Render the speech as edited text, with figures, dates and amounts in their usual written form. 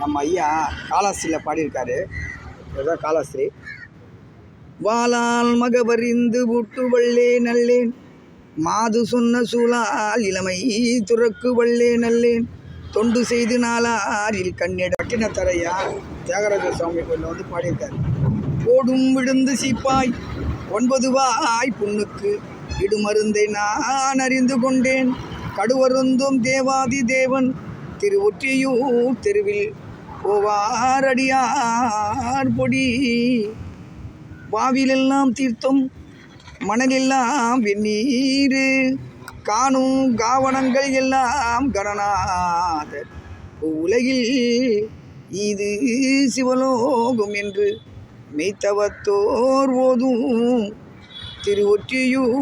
நம்ம ஐயா காலாஸ்திரியில் பாடியிருக்காரு. இதுதான் காலாஸ்திரி. வாளால் மகவறிந்து ஊட்டு வள்ளே நல்லேன், மாது சொன்ன சூழால் இளமை துறக்கு வள்ளே நல்லேன், தொண்டு செய்து நாளாரில் கண்ணிட பட்டினத்தரையா தியாகராஜ சுவாமி கோயிலில் வந்து பாடியிருக்காரு. போடும் விழுந்து சீப்பாய் 9 வாய் புண்ணுக்கு இடுமருந்தை நான் அறிந்து கொண்டேன், கடுவருந்தும் தேவாதி தேவன் திருவொற்றியூர் தெருவில் போவாரடியார் பொடி, வாவிலெல்லாம் தீர்த்தம் மணலெல்லாம் வெந்நீர், காணும் காவனங்கள் எல்லாம் கணநாதர் உலகில் இது சிவலோகம் என்று மெய்த்தவத்தோர் ஓதும் திருவொற்றியூர்